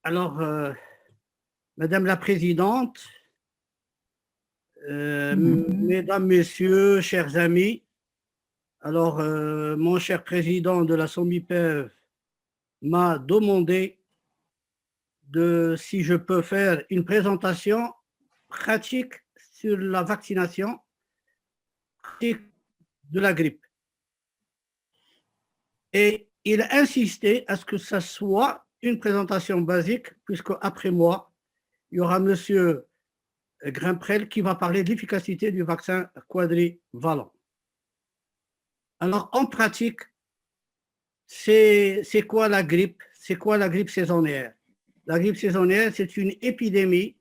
Alors, Madame la Présidente, Mesdames, Messieurs, chers amis, alors, mon cher président de la SOMIPEV m'a demandé si je peux faire une présentation pratique sur la vaccination de la grippe. Et il a insisté à ce que ça soit une présentation basique, puisque après moi, il y aura Monsieur Grimprel qui va parler de l'efficacité du vaccin quadrivalent. Alors, en pratique, c'est quoi la grippe? C'est quoi la grippe saisonnière? La grippe saisonnière, c'est une épidémie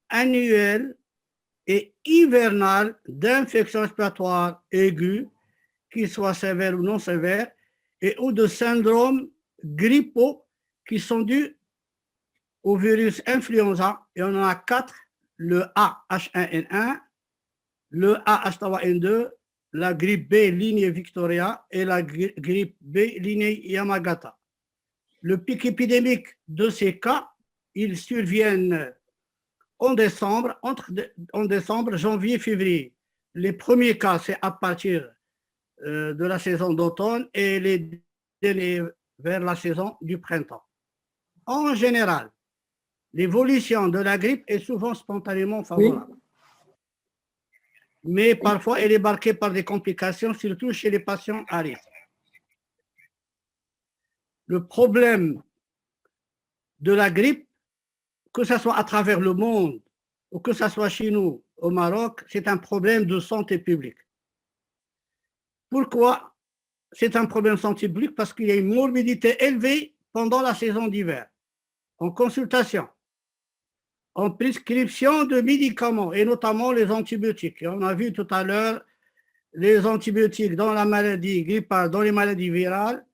annuelle et hivernale d'infections respiratoires aiguës, qu'ils soient sévères ou non sévères, et ou de syndromes grippaux qui sont dus au virus influenza. Et on en a 4, le A H1N1, le A H3N2, la grippe B lignée Victoria et la grippe B lignée Yamagata. Le pic épidémique de ces cas, ils surviennent en décembre, janvier, février. Les premiers cas, c'est à partir de la saison d'automne et les derniers vers la saison du printemps. En général, l'évolution de la grippe est souvent spontanément favorable. Oui. Mais parfois, elle est marquée par des complications, surtout chez les patients à risque. Le problème de la grippe, que ce soit à travers le monde ou que ce soit chez nous au Maroc, c'est un problème de santé publique. Pourquoi c'est un problème de santé publique? Parce qu'il y a une morbidité élevée pendant la saison d'hiver. En consultation, en prescription de médicaments, et notamment les antibiotiques. Et on a vu tout à l'heure les antibiotiques dans la maladie grippale, dans les maladies virales,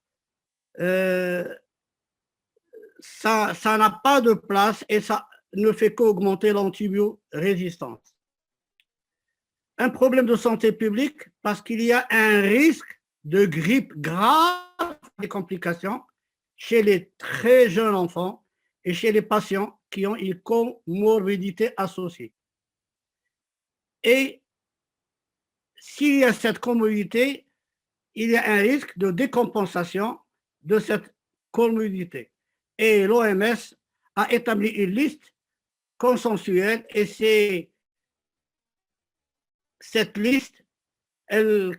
ça n'a pas de place et ça ne fait qu'augmenter l'antibiorésistance. Un problème de santé publique parce qu'il y a un risque de grippe grave, des complications chez les très jeunes enfants et chez les patients qui ont une comorbidité associée. Et s'il y a cette comorbidité, il y a un risque de décompensation de cette comorbidité. Et l'OMS a établi une liste consensuelle et cette liste, elle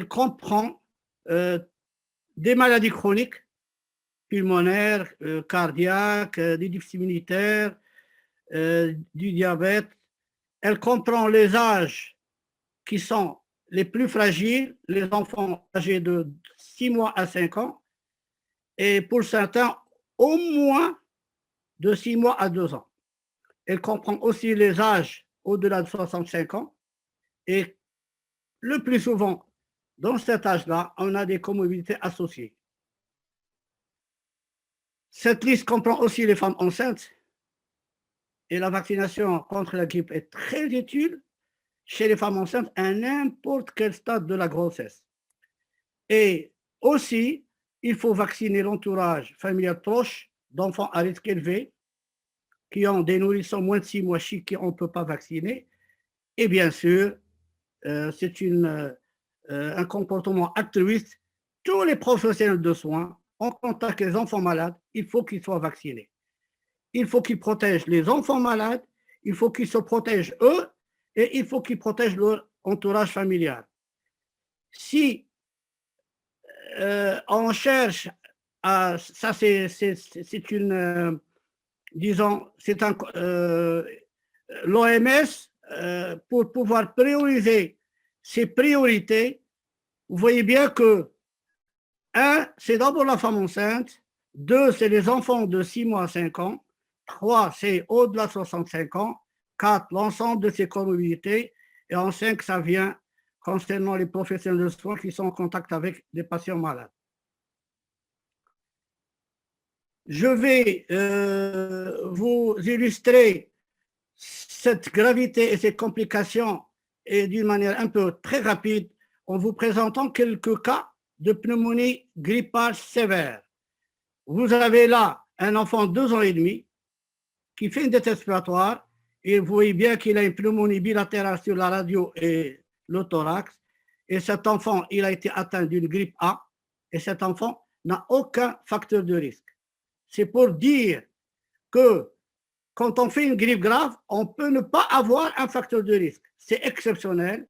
comprend des maladies chroniques, pulmonaires, cardiaques, des déficits immunitaires, du diabète. Elle comprend les âges qui sont les plus fragiles, les enfants âgés de 6 mois à 5 ans, et pour certains, au moins de 6 mois à 2 ans. Elle comprend aussi les âges au-delà de 65 ans, et le plus souvent, dans cet âge-là, on a des comorbidités associées. Cette liste comprend aussi les femmes enceintes, et la vaccination contre la grippe est très utile chez les femmes enceintes à n'importe quel stade de la grossesse. Et aussi, il faut vacciner l'entourage familial proche d'enfants à risque élevé, qui ont des nourrissons moins de 6 mois chez qui on ne peut pas vacciner. Et bien sûr, c'est un comportement altruiste. Tous les professionnels de soins en contact avec les enfants malades, il faut qu'ils soient vaccinés. Il faut qu'ils protègent les enfants malades, il faut qu'ils se protègent eux, et il faut qu'ils protègent leur entourage familial. Si on cherche à... Ça, c'est une... disons, c'est l'OMS, pour pouvoir prioriser ses priorités, vous voyez bien que 1, c'est d'abord la femme enceinte, 2, c'est les enfants de 6 mois à 5 ans, 3, c'est au-delà de 65 ans, 4, l'ensemble de ces comorbidités, et en 5, ça vient concernant les professionnels de soins qui sont en contact avec des patients malades. Je vais vous illustrer cette gravité et ces complications et d'une manière un peu très rapide en vous présentant quelques cas de pneumonie grippale sévère. Vous avez là un enfant de 2 ans et demi qui fait une détresse respiratoire, et vous voyez bien qu'il a une pneumonie bilatérale sur la radio et le thorax, et cet enfant, il a été atteint d'une grippe A, et cet enfant n'a aucun facteur de risque. C'est pour dire que quand on fait une grippe grave, on peut ne pas avoir un facteur de risque. C'est exceptionnel,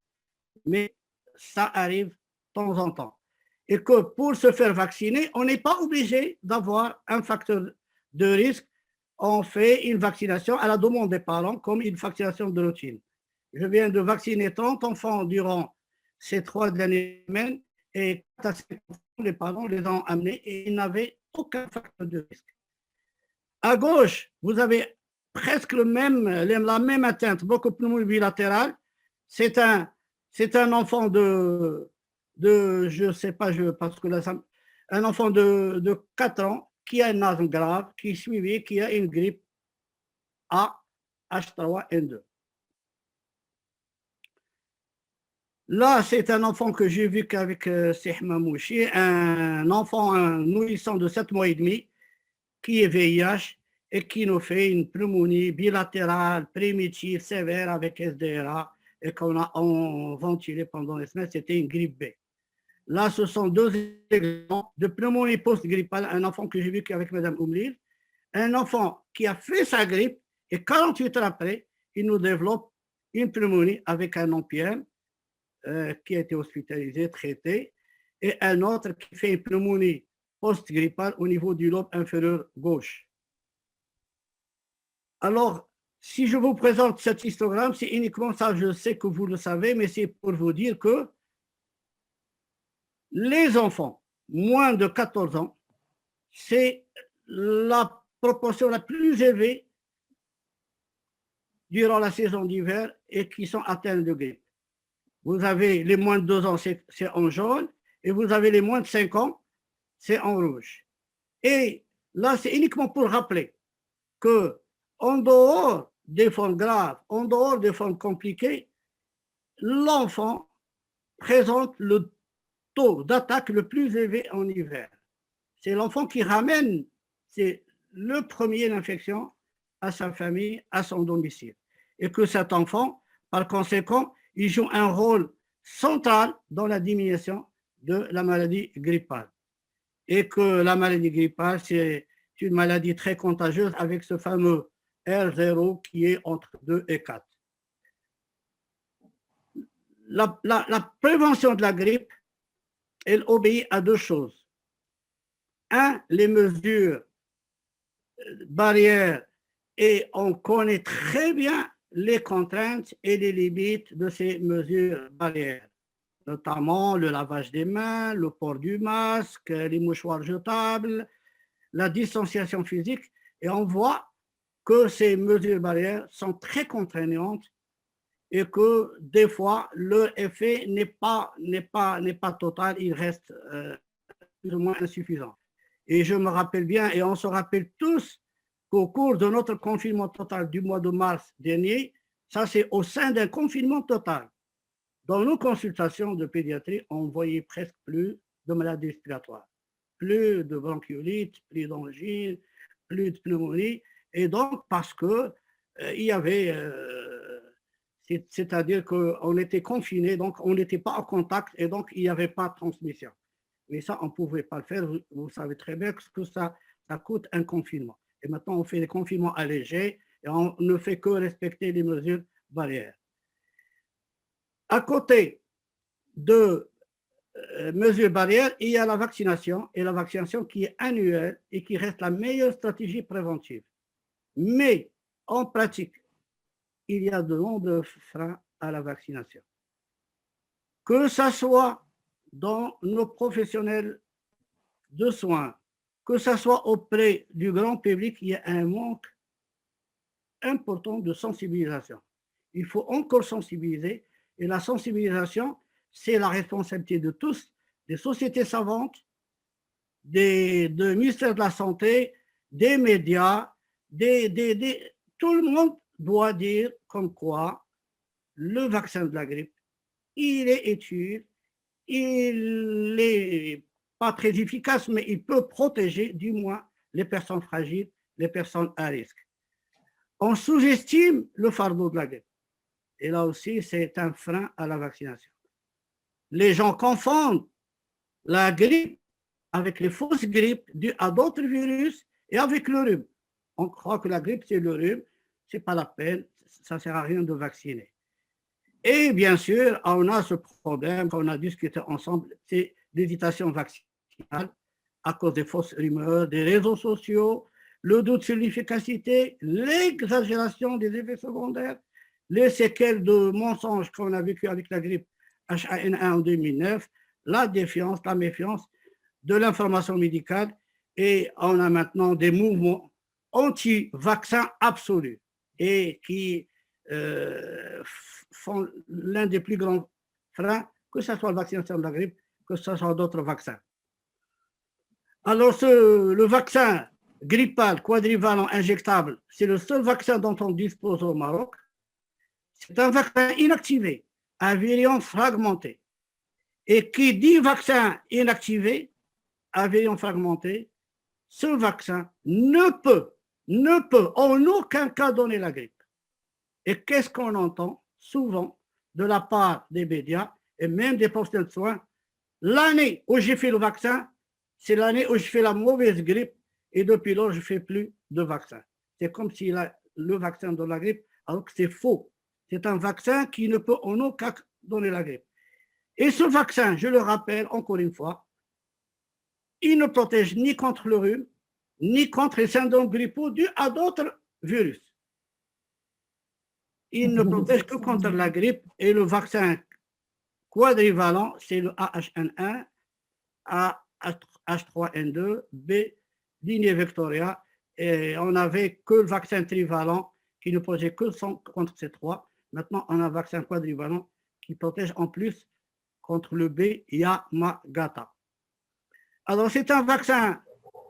mais ça arrive de temps en temps. Et que pour se faire vacciner, on n'est pas obligé d'avoir un facteur de risque. On fait une vaccination à la demande des parents comme une vaccination de routine. Je viens de vacciner 30 enfants durant ces 3 dernières semaines et les parents les ont amenés et ils n'avaient aucun facteur de risque. À gauche, vous avez presque la même atteinte, beaucoup plus bilatérale. C'est un enfant de je ne sais pas, parce que là, un enfant de 4 ans qui a un asthme grave, qui est suivi, qui a une grippe A, H3N2. Là, c'est un enfant que j'ai vu qu'avec Sih Mamouchi, un enfant, un nourrisson de 7 mois et demi, qui est VIH et qui nous fait une pneumonie bilatérale, primitive, sévère avec SDRA et qu'on a ventilé pendant les semaines, c'était une grippe B. Là, ce sont 2 exemples de pneumonie post-grippale, un enfant que j'ai vu avec Mme Oumlil, un enfant qui a fait sa grippe et 48 heures après, il nous développe une pneumonie avec un OPM qui a été hospitalisé, traité, et un autre qui fait une pneumonie post-grippale au niveau du lobe inférieur gauche. Alors, si je vous présente cet histogramme, c'est uniquement ça, je sais que vous le savez, mais c'est pour vous dire que les enfants moins de 14 ans, c'est la proportion la plus élevée durant la saison d'hiver et qui sont atteints de grippe. Vous avez les moins de 2 ans, c'est en jaune, et vous avez les moins de 5 ans, c'est en rouge. Et là, c'est uniquement pour rappeler que en dehors des formes graves, en dehors des formes compliquées, l'enfant présente le taux d'attaque le plus élevé en hiver. C'est l'enfant qui ramène, c'est le premier l'infection à sa famille, à son domicile. Et que cet enfant, par conséquent, il joue un rôle central dans la diminution de la maladie grippale. Et que la maladie grippale, c'est une maladie très contagieuse avec ce fameux R0 qui est entre 2 et 4. La prévention de la grippe, elle obéit à 2 choses. Un, les mesures barrières, et on connaît très bien les contraintes et les limites de ces mesures barrières, notamment le lavage des mains, le port du masque, les mouchoirs jetables, la distanciation physique, et on voit que ces mesures barrières sont très contraignantes et que des fois leur effet n'est pas total, il reste plus ou moins insuffisant. Et je me rappelle bien, et on se rappelle tous, qu'au cours de notre confinement total du mois de mars dernier, ça c'est au sein d'un confinement total. Dans nos consultations de pédiatrie, on ne voyait presque plus de maladies respiratoires, plus de bronchiolite, plus d'angine, plus de pneumonie, et donc parce que il y avait, c'est-à-dire qu'on était confinés, donc on n'était pas en contact, et donc il n'y avait pas de transmission. Mais ça, on ne pouvait pas le faire. Vous savez très bien que ça coûte un confinement. Et maintenant, on fait des confinements allégés et on ne fait que respecter les mesures barrières. À côté de mesures barrières, il y a la vaccination, et la vaccination qui est annuelle et qui reste la meilleure stratégie préventive. Mais en pratique, il y a de nombreux freins à la vaccination. Que ce soit dans nos professionnels de soins, que ce soit auprès du grand public, il y a un manque important de sensibilisation. Il faut encore sensibiliser, et la sensibilisation, c'est la responsabilité de tous, des sociétés savantes, des ministères de la Santé, des médias, tout le monde doit dire comme quoi le vaccin de la grippe, il est utile, il n'est pas très efficace, mais il peut protéger du moins les personnes fragiles, les personnes à risque. On sous-estime le fardeau de la grippe. Et là aussi, c'est un frein à la vaccination. Les gens confondent la grippe avec les fausses grippes dues à d'autres virus et avec le rhume. On croit que la grippe, c'est le rhume. Ce n'est pas la peine, ça ne sert à rien de vacciner. Et bien sûr, on a ce problème qu'on a discuté ensemble, c'est l'hésitation vaccinale à cause des fausses rumeurs, des réseaux sociaux, le doute sur l'efficacité, l'exagération des effets secondaires, les séquelles de mensonges qu'on a vécu avec la grippe H1N1 en 2009, la défiance, la méfiance de l'information médicale, et on a maintenant des mouvements anti-vaccins absolus et qui font l'un des plus grands freins, que ce soit la vaccination de la grippe, que ce soit d'autres vaccins. Alors, le vaccin grippal quadrivalent injectable, c'est le seul vaccin dont on dispose au Maroc. C'est un vaccin inactivé, à virion fragmenté. Et qui dit vaccin inactivé, à virion fragmenté, ce vaccin ne peut en aucun cas donner la grippe. Et qu'est-ce qu'on entend souvent de la part des médias et même des professionnels de soins? L'année où j'ai fait le vaccin, c'est l'année où je fais la mauvaise grippe et depuis lors, je ne fais plus de vaccin. C'est comme si le vaccin donne la grippe, alors que c'est faux. C'est un vaccin qui ne peut en aucun cas donner la grippe. Et ce vaccin, je le rappelle encore une fois, il ne protège ni contre le rhume, ni contre les syndromes grippaux dus à d'autres virus. Il ne protège que contre la grippe et le vaccin quadrivalent, c'est le AH1N1, H3N2, B, lignée Vectoria, et on n'avait que le vaccin trivalent qui ne protégeait que contre ces trois. Maintenant, on a un vaccin quadrivalent qui protège en plus contre le B, Yamagata. Alors, c'est un vaccin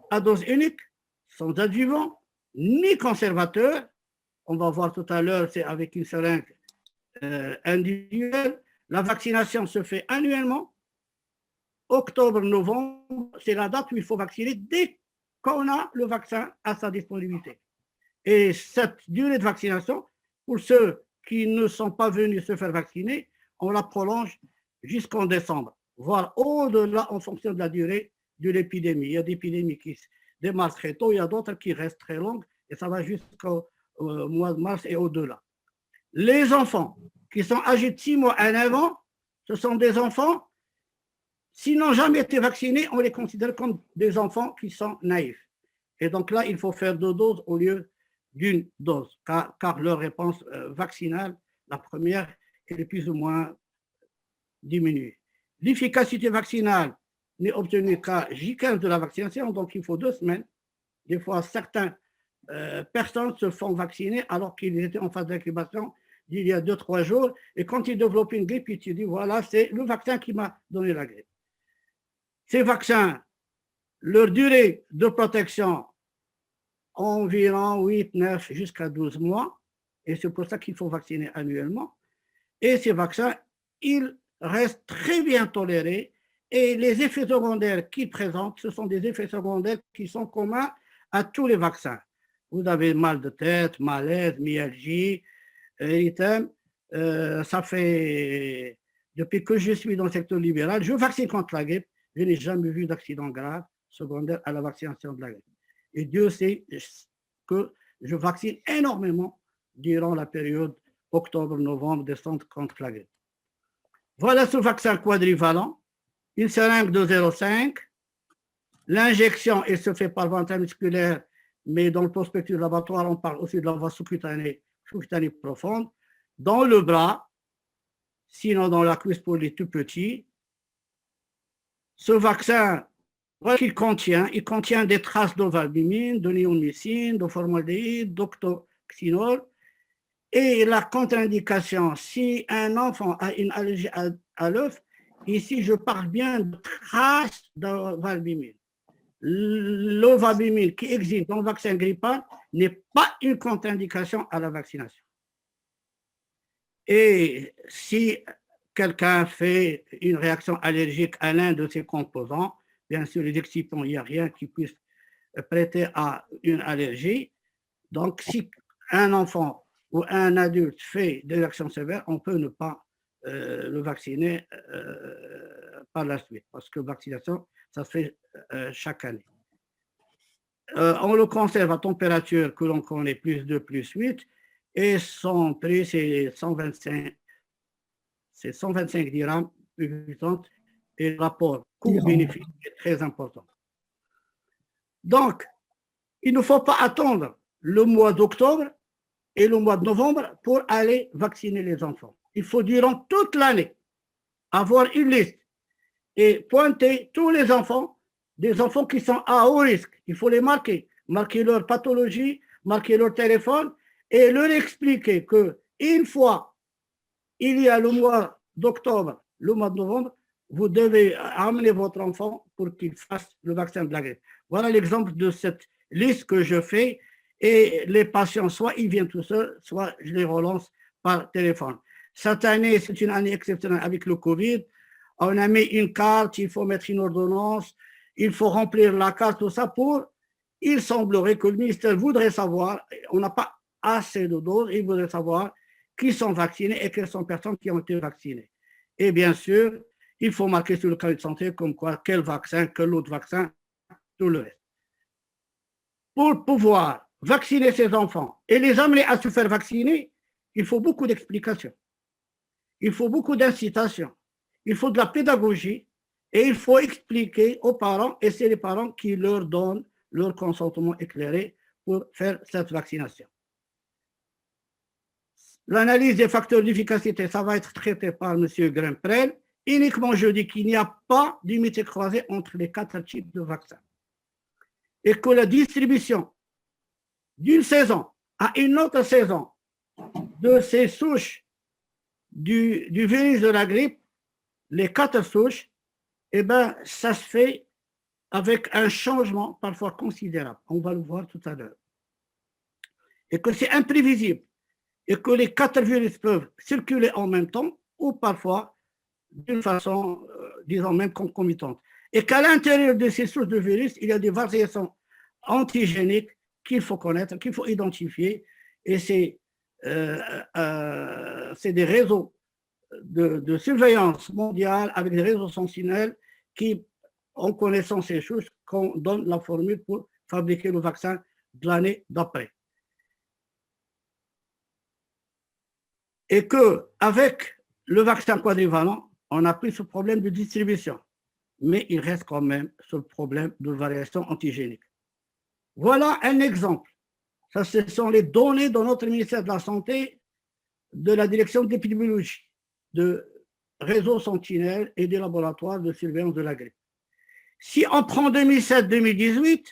à dose unique, sans adjuvant, ni conservateur. On va voir tout à l'heure, c'est avec une seringue individuelle. La vaccination se fait annuellement. Octobre-novembre, c'est la date où il faut vacciner dès qu'on a le vaccin à sa disponibilité. Et cette durée de vaccination, pour ceux qui ne sont pas venus se faire vacciner, on la prolonge jusqu'en décembre, voire au-delà en fonction de la durée de l'épidémie. Il y a des épidémies qui démarrent très tôt, il y a d'autres qui restent très longues, et ça va jusqu'au mois de mars et au-delà. Les enfants qui sont âgés de 6 mois à 9 ans, ce sont des enfants, s'ils n'ont jamais été vaccinés, on les considère comme des enfants qui sont naïfs. Et donc là, il faut faire 2 doses au lieu d'une dose, car leur réponse vaccinale, la première, est plus ou moins diminuée. L'efficacité vaccinale n'est obtenue qu'à J15 de la vaccination, donc il faut 2 semaines. Des fois, certaines personnes se font vacciner alors qu'ils étaient en phase d'incubation il y a 2-3 jours, et quand ils développent une grippe, ils se disent, voilà, c'est le vaccin qui m'a donné la grippe. Ces vaccins, leur durée de protection, environ 8, 9, jusqu'à 12 mois, et c'est pour ça qu'il faut vacciner annuellement. Et ces vaccins, ils restent très bien tolérés, et les effets secondaires qu'ils présentent, ce sont des effets secondaires qui sont communs à tous les vaccins. Vous avez mal de tête, malaise, myalgie, érythème. Ça fait, depuis que je suis dans le secteur libéral, je vaccine contre la grippe, je n'ai jamais vu d'accident grave secondaire à la vaccination de la grippe. Et Dieu sait que je vaccine énormément durant la période octobre, novembre, décembre contre la grippe. Voilà ce vaccin quadrivalent, une seringue de 0,5. L'injection, elle se fait par ventre musculaire, mais dans le prospectus laboratoire, on parle aussi de la voie sous-cutanée profonde, dans le bras, sinon dans la cuisse pour les tout petits. Ce vaccin, voilà qu'il contient, il contient des traces d'ovalbumine, de néomycine, de formaldéhyde, d'octoxinol. Et la contre-indication, si un enfant a une allergie à l'œuf, ici je parle bien de traces d'ovalbumine. L'ovabumile qui existe dans le vaccin grippal n'est pas une contre-indication à la vaccination. Et si quelqu'un fait une réaction allergique à l'un de ses composants, bien sûr, les excipients, il n'y a rien qui puisse prêté à une allergie. Donc, si un enfant ou un adulte fait des actions sévères, on peut ne pas le vacciner par la suite, parce que vaccination, ça se fait chaque année. On le conserve à température que l'on connaît, plus 2, plus 8, et son prix, c'est 125 dirhams, et le rapport coût-bénéfice est très important. Donc, il ne faut pas attendre le mois d'octobre et le mois de novembre pour aller vacciner les enfants. Il faut durant toute l'année avoir une liste et pointer tous les enfants, des enfants qui sont à haut risque. Il faut les marquer leur pathologie, marquer leur téléphone et leur expliquer qu'une fois il y a le mois d'octobre, le mois de novembre, vous devez amener votre enfant pour qu'il fasse le vaccin de la grippe. Voilà l'exemple de cette liste que je fais, et les patients, soit ils viennent tout seuls, soit je les relance par téléphone. Cette année, c'est une année exceptionnelle avec le Covid. On a mis une carte, il faut mettre une ordonnance, il faut remplir la carte, tout ça il semblerait que le ministère voudrait savoir, on n'a pas assez de doses, il voudrait savoir qui sont vaccinés et quelles sont les personnes qui ont été vaccinées. Et bien sûr, il faut marquer sur le carnet de santé comme quoi, quel vaccin, quel autre vaccin, tout le reste. Pour pouvoir vacciner ces enfants et les amener à se faire vacciner, il faut beaucoup d'explications. Il faut beaucoup d'incitation. Il faut de la pédagogie et il faut expliquer aux parents, et c'est les parents qui leur donnent leur consentement éclairé pour faire cette vaccination. L'analyse des facteurs d'efficacité, ça va être traité par M. Grimprel. Uniquement, je dis qu'il n'y a pas d'unité croisée entre les 4 types de vaccins. Et que la distribution d'une saison à une autre saison de ces souches du virus de la grippe, les 4 souches, eh ben, ça se fait avec un changement parfois considérable. On va le voir tout à l'heure. Et que c'est imprévisible. Et que les 4 virus peuvent circuler en même temps ou parfois d'une façon, disons, même concomitante. Et qu'à l'intérieur de ces sources de virus, il y a des variations antigéniques qu'il faut connaître, qu'il faut identifier. Et c'est des réseaux de surveillance mondiale avec des réseaux sentinelles qui, en connaissant ces choses, qu'on donne la formule pour fabriquer le vaccin de l'année d'après. Et qu'avec le vaccin quadrivalent, on n'a plus ce problème de distribution, mais il reste quand même ce problème de variation antigénique. Voilà un exemple. Ça, ce sont les données de notre ministère de la Santé, de la direction d'épidémiologie, de réseau Sentinelle et des laboratoires de surveillance de la grippe. Si on prend 2007-2018,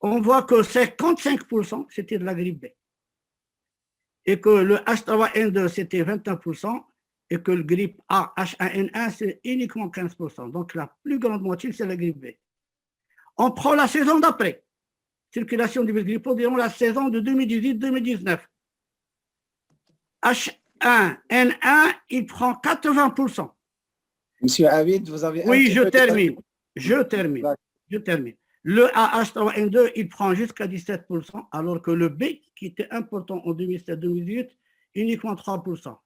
on voit que 55% c'était de la grippe B. Et que le H3N2 c'était 21%, et que le grippe A, H1N1, c'est uniquement 15%. Donc la plus grande moitié, c'est la grippe B. On prend la saison d'après, circulation du virus grippeux, disons la saison de 2018-2019. H1N1, il prend 80%. Monsieur Avid, vous avez... Oui, je termine. Le AH3N2, il prend jusqu'à 17%, alors que le B, qui était important en 2007-2018, uniquement 3%.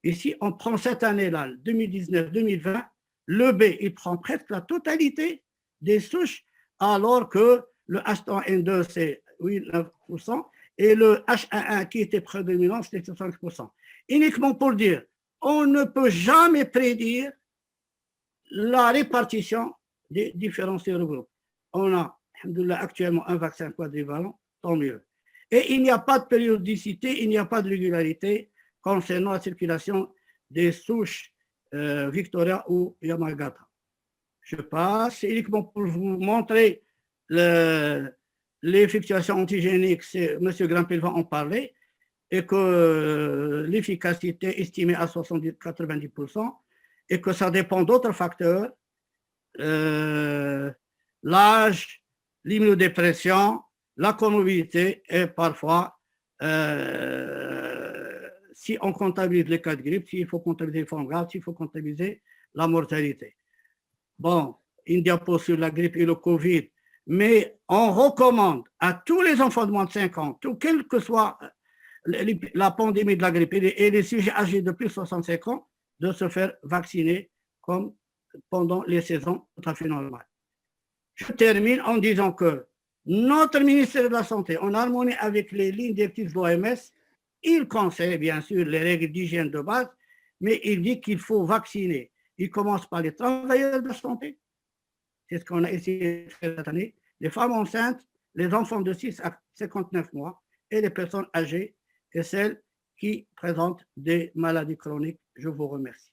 Ici, on prend cette année-là, 2019-2020, le B, il prend presque la totalité des souches, alors que le H3N2, c'est 9%, et le H1N1, qui était prédominant, c'était 5%. Uniquement pour dire, on ne peut jamais prédire la répartition des différents sérogroupes. On a, alhamdoulilah, actuellement un vaccin quadrivalent, tant mieux. Et il n'y a pas de périodicité, il n'y a pas de régularité concernant la circulation des souches Victoria ou Yamagata. Je passe uniquement pour vous montrer les fluctuations antigéniques, M. Grimprel va en parler, et que l'efficacité estimée à 70-90%, et que ça dépend d'autres facteurs, l'âge, l'immunodépression, la comorbidité et parfois, si on comptabilise les cas de grippe, s'il faut comptabiliser les formes graves, s'il faut comptabiliser la mortalité. Bon, une diapo sur la grippe et le Covid. Mais on recommande à tous les enfants de moins de 5 ans, quelle que soit la pandémie de la grippe et les sujets âgés de plus de 65 ans, de se faire vacciner comme pendant les saisons tout à fait normales. Je termine en disant que notre ministère de la Santé, en harmonie avec les lignes directrices de l'OMS, il conseille bien sûr les règles d'hygiène de base, mais il dit qu'il faut vacciner. Il commence par les travailleurs de la santé, c'est ce qu'on a essayé de faire cette année, les femmes enceintes, les enfants de 6 à 59 mois et les personnes âgées et celles qui présentent des maladies chroniques. Je vous remercie.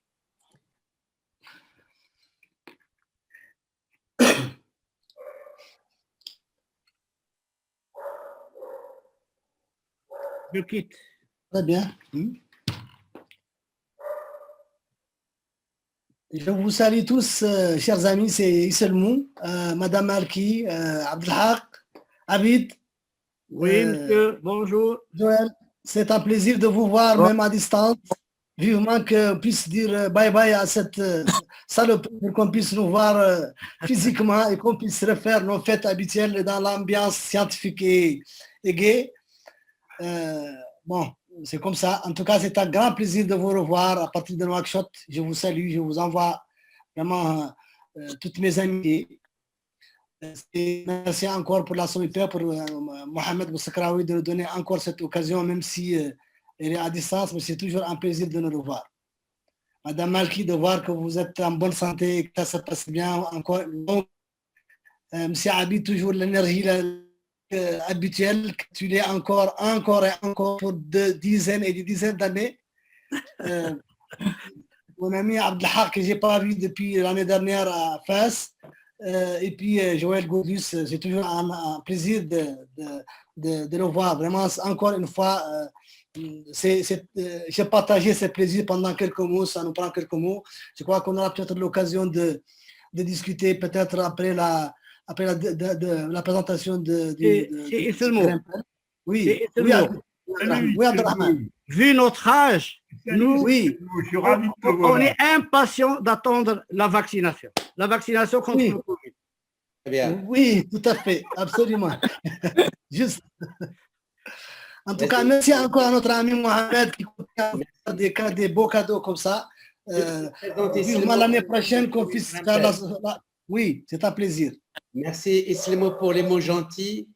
Je quitte. Très bien. Je vous salue tous, chers amis, c'est Isselmou, Madame Malki, Abdelhak, Abid. Oui, monsieur, bonjour. Joël, c'est un plaisir de vous voir, même à distance. Vivement qu'on puisse dire bye-bye à cette saloperie pour qu'on puisse nous voir physiquement et qu'on puisse refaire nos fêtes habituelles dans l'ambiance scientifique et gaie. Bon, c'est comme ça. En tout cas, c'est un grand plaisir de vous revoir à partir de Nouakchott. Je vous salue, je vous envoie vraiment toutes mes amitiés. Et merci encore pour la solidarité, pour Mohamed Boussakraoui de nous donner encore cette occasion, même si elle est à distance, mais c'est toujours un plaisir de nous revoir. Madame Malki, de voir que vous êtes en bonne santé et que ça se passe bien encore. Donc, Monsieur Abid, toujours l'énergie habituelle, que tu l'es encore et encore pour des dizaines et des dizaines d'années. Mon ami Abdelhak, que je n'ai pas vu depuis l'année dernière à Fès, et puis Joël Godus, c'est toujours un plaisir de le voir. Vraiment, encore une fois, j'ai partagé ce plaisir pendant quelques mots, ça nous prend quelques mots. Je crois qu'on aura peut-être l'occasion de discuter peut-être après la présentation de c'est seulement. Oui, oui, Abdelrahman. Vu notre âge, nous, on est impatients d'attendre la vaccination. La vaccination contre le Covid. Oui, tout à fait, absolument. Juste. En tout cas, merci encore à notre ami Mohamed qui contient des beaux cadeaux comme ça. Vivement l'année prochaine qu'on puisse faire la... Oui, c'est un plaisir. Merci Islamo pour les mots gentils.